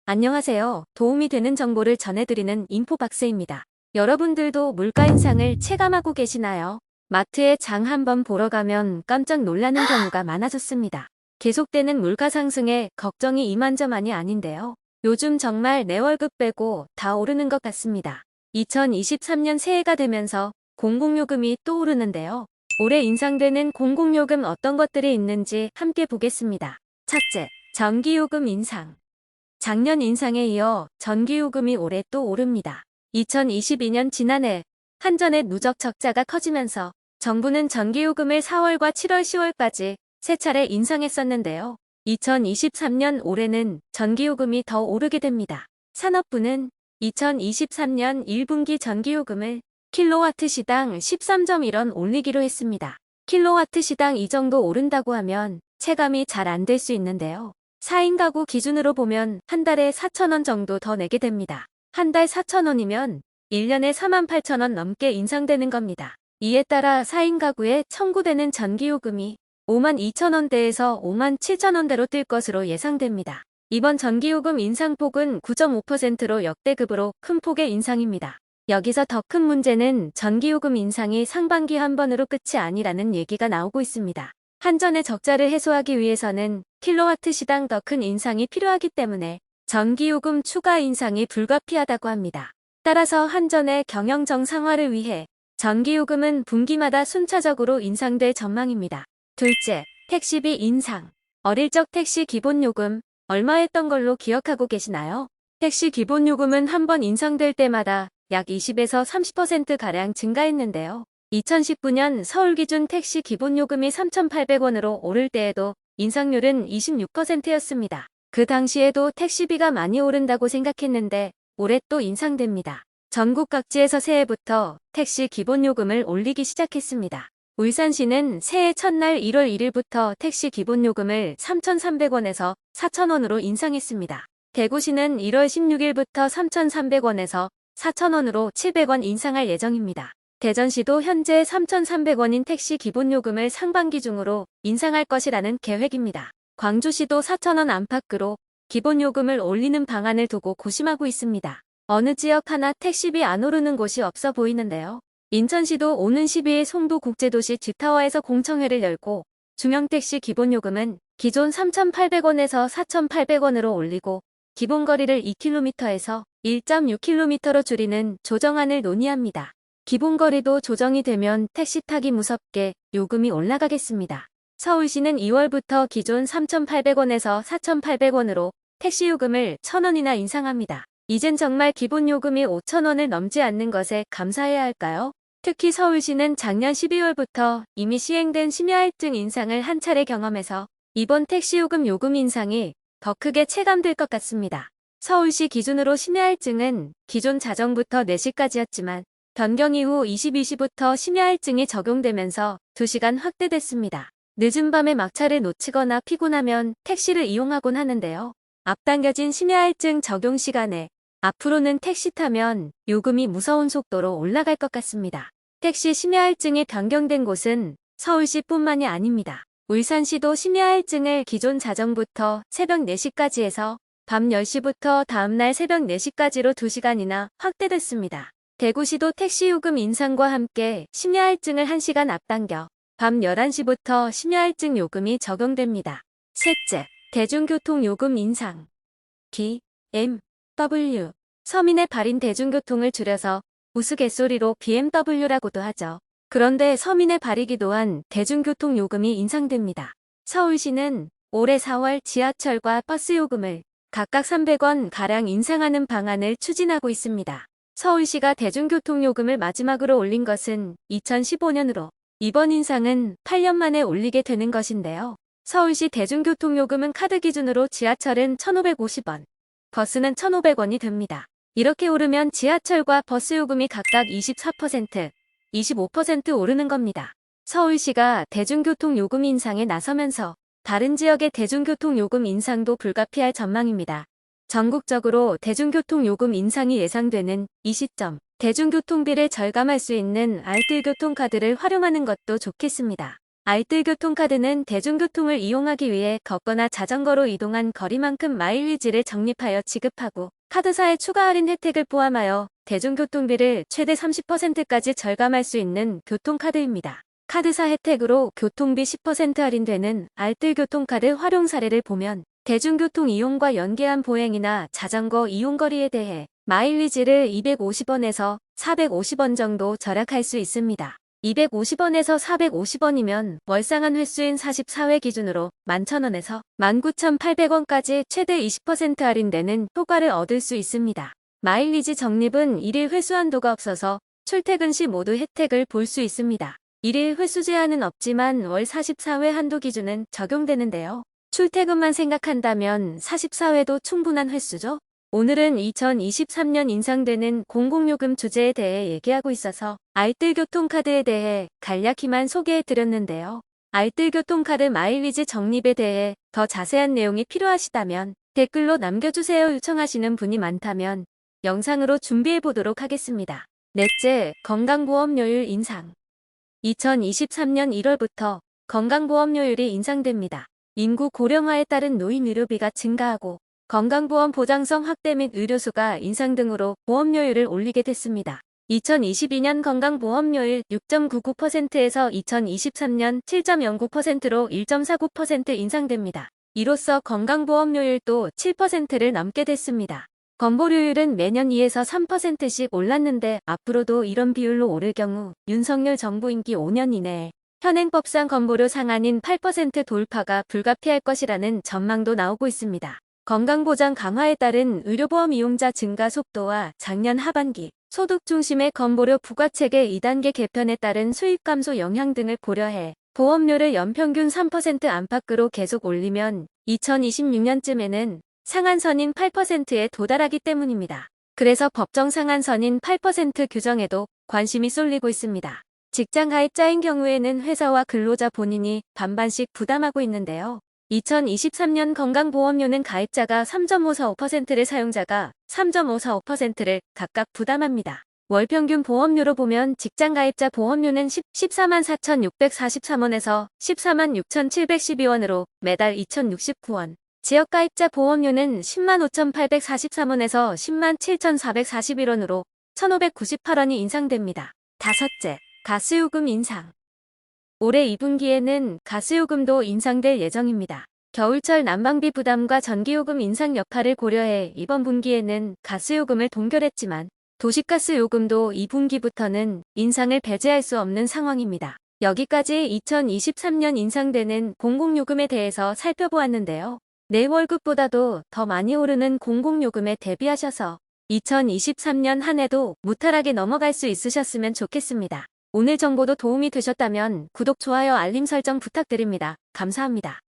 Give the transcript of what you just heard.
안녕하세요. 도움이 되는 정보를 전해드리는 인포박스입니다. 여러분들도 물가 인상을 체감하고 계시나요? 마트에 장 한번 보러 가면 깜짝 놀라는 경우가 많아졌습니다. 계속되는 물가 상승에 걱정이 이만저만이 아닌데요. 요즘 정말 내 월급 빼고 다 오르는 것 같습니다. 2023년 새해가 되면서 공공요금이 또 오르는데요. 올해 인상되는 공공요금 어떤 것들이 있는지 함께 보겠습니다. 첫째, 전기요금 인상. 작년 인상에 이어 전기요금이 올해 또 오릅니다. 2022년 지난해 한전의 누적 적자가 커지면서 정부는 전기요금을 4월과 7월, 10월까지 세 차례 인상했었는데요. 2023년 올해는 전기요금이 더 오르게 됩니다. 산업부는 2023년 1분기 전기요금을 킬로와트 시당 13.1원 올리기로 했습니다. 킬로와트 시당 이 정도 오른다고 하면 체감이 잘 안 될 수 있는데요. 4인 가구 기준으로 보면 한 달에 4,000원 정도 더 내게 됩니다. 한 달 4,000원이면 1년에 48,000원 넘게 인상되는 겁니다. 이에 따라 4인 가구에 청구되는 전기요금이 52,000원대에서 57,000원대로 뛸 것으로 예상됩니다. 이번 전기요금 인상폭은 9.5%로 역대급으로 큰 폭의 인상입니다. 여기서 더 큰 문제는 전기요금 인상이 상반기 한 번으로 끝이 아니라는 얘기가 나오고 있습니다. 한전의 적자를 해소하기 위해서는 킬로와트 시당 더 큰 인상이 필요하기 때문에 전기요금 추가 인상이 불가피하다고 합니다. 따라서 한전의 경영 정상화를 위해 전기요금은 분기마다 순차적으로 인상될 전망입니다. 둘째, 택시비 인상. 어릴 적 택시 기본요금 얼마였던 걸로 기억하고 계시나요? 택시 기본요금은 한 번 인상될 때마다 약 20에서 30%가량 증가했는데요. 2019년 서울 기준 택시 기본요금이 3,800원으로 오를 때에도 인상률은 26%였습니다. 그 당시에도 택시비가 많이 오른다고 생각했는데 올해 또 인상됩니다. 전국 각지에서 새해부터 택시 기본요금을 올리기 시작했습니다. 울산시는 새해 첫날 1월 1일부터 택시 기본요금을 3,300원에서 4,000원으로 인상했습니다. 대구시는 1월 16일부터 3,300원에서 4,000원으로 700원 인상할 예정입니다. 대전시도 현재 3,300원인 택시 기본요금을 상반기 중으로 인상할 것이라는 계획입니다. 광주시도 4,000원 안팎으로 기본요금을 올리는 방안을 두고 고심하고 있습니다. 어느 지역 하나 택시비 안 오르는 곳이 없어 보이는데요. 인천시도 오는 12일 송도국제도시 G타워에서 공청회를 열고 중형택시 기본요금은 기존 3,800원에서 4,800원으로 올리고 기본거리를 2km에서 1.6km로 줄이는 조정안을 논의합니다. 기본거리도 조정이 되면 택시 타기 무섭게 요금이 올라가겠습니다. 서울시는 2월부터 기존 3,800원에서 4,800원으로 택시 요금을 1,000원이나 인상합니다. 이젠 정말 기본 요금이 5,000원을 넘지 않는 것에 감사해야 할까요? 특히 서울시는 작년 12월부터 이미 시행된 심야할증 인상을 한 차례 경험해서 이번 택시 요금 인상이 더 크게 체감될 것 같습니다. 서울시 기준으로 심야할증은 기존 자정부터 4시까지였지만 변경 이후 22시부터 심야할증이 적용되면서 2시간 확대됐습니다. 늦은 밤에 막차를 놓치거나 피곤하면 택시를 이용하곤 하는데요. 앞당겨진 심야할증 적용 시간에 앞으로는 택시 타면 요금이 무서운 속도로 올라갈 것 같습니다. 택시 심야할증이 변경된 곳은 서울시뿐만이 아닙니다. 울산시도 심야할증을 기존 자정부터 새벽 4시까지 해서 밤 10시부터 다음날 새벽 4시까지로 2시간이나 확대됐습니다. 대구시도 택시 요금 인상과 함께 심야할증을 1시간 앞당겨 밤 11시부터 심야할증 요금이 적용됩니다. 셋째, 대중교통 요금 인상. BMW. 서민의 발인 대중교통을 줄여서 우스갯소리로 BMW라고도 하죠. 그런데 서민의 발이기도 한 대중교통 요금이 인상됩니다. 서울시는 올해 4월 지하철과 버스 요금을 각각 300원 가량 인상하는 방안을 추진하고 있습니다. 서울시가 대중교통 요금을 마지막으로 올린 것은 2015년으로 이번 인상은 8년 만에 올리게 되는 것인데요. 서울시 대중교통 요금은 카드 기준으로 지하철은 1,550원, 버스는 1,500원이 됩니다. 이렇게 오르면 지하철과 버스 요금이 각각 24%, 25% 오르는 겁니다. 서울시가 대중교통 요금 인상에 나서면서 다른 지역의 대중교통 요금 인상도 불가피할 전망입니다. 전국적으로 대중교통 요금 인상이 예상되는 이 시점, 대중교통비를 절감할 수 있는 알뜰교통카드를 활용하는 것도 좋겠습니다. 알뜰교통카드는 대중교통을 이용하기 위해 걷거나 자전거로 이동한 거리만큼 마일리지를 적립하여 지급하고 카드사의 추가 할인 혜택을 포함하여 대중교통비를 최대 30%까지 절감할 수 있는 교통카드입니다. 카드사 혜택으로 교통비 10% 할인되는 알뜰교통카드 활용 사례를 보면 대중교통 이용과 연계한 보행이나 자전거 이용 거리에 대해 마일리지를 250원에서 450원 정도 절약할 수 있습니다. 250원에서 450원이면 월상한 횟수인 44회 기준으로 11,000원에서 19,800원까지 최대 20% 할인되는 효과를 얻을 수 있습니다. 마일리지 적립은 1일 회수 한도가 없어서 출퇴근 시 모두 혜택을 볼 수 있습니다. 1일 회수 제한은 없지만 월 44회 한도 기준은 적용되는데요. 출퇴근만 생각한다면 44회도 충분한 횟수죠. 오늘은 2023년 인상되는 공공요금 주제에 대해 얘기하고 있어서 알뜰교통카드에 대해 간략히만 소개해드렸는데요. 알뜰교통카드 마일리지 적립에 대해 더 자세한 내용이 필요하시다면 댓글로 남겨주세요. 요청하시는 분이 많다면 영상으로 준비해보도록 하겠습니다. 넷째, 건강보험료율 인상. 2023년 1월부터 건강보험료율이 인상됩니다. 인구 고령화에 따른 노인 의료비가 증가하고 건강보험 보장성 확대 및 의료수가 인상 등으로 보험료율을 올리게 됐습니다. 2022년 건강보험료율 6.99%에서 2023년 7.09%로 1.49% 인상됩니다. 이로써 건강보험료율도 7%를 넘게 됐습니다. 건보료율은 매년 2에서 3%씩 올랐는데 앞으로도 이런 비율로 오를 경우 윤석열 정부 임기 5년 이내에 현행법상 건보료 상한인 8% 돌파가 불가피할 것이라는 전망도 나오고 있습니다. 건강보장 강화에 따른 의료보험 이용자 증가 속도와 작년 하반기 소득 중심의 건보료 부과체계 2단계 개편에 따른 수입 감소 영향 등을 고려해 보험료를 연평균 3% 안팎으로 계속 올리면 2026년쯤에는 상한선인 8%에 도달하기 때문입니다. 그래서 법정 상한선인 8% 규정에도 관심이 쏠리고 있습니다. 직장 가입자인 경우에는 회사와 근로자 본인이 반반씩 부담하고 있는데요. 2023년 건강보험료는 가입자가 3.545%를 사용자가 3.545%를 각각 부담합니다. 월평균 보험료로 보면 직장 가입자 보험료는 144,643원에서 146,712원으로 매달 2,069원. 지역 가입자 보험료는 105,843원에서 107,441원으로 1,598원이 인상됩니다. 다섯째, 가스요금 인상. 올해 2분기에는 가스요금도 인상될 예정입니다. 겨울철 난방비 부담과 전기요금 인상 여파를 고려해 이번 분기에는 가스요금을 동결했지만 도시가스 요금도 2분기부터는 인상을 배제할 수 없는 상황입니다. 여기까지 2023년 인상되는 공공요금에 대해서 살펴보았는데요. 내 월급보다도 더 많이 오르는 공공요금에 대비하셔서 2023년 한 해도 무탈하게 넘어갈 수 있으셨으면 좋겠습니다. 오늘 정보도 도움이 되셨다면 구독, 좋아요, 알림 설정 부탁드립니다. 감사합니다.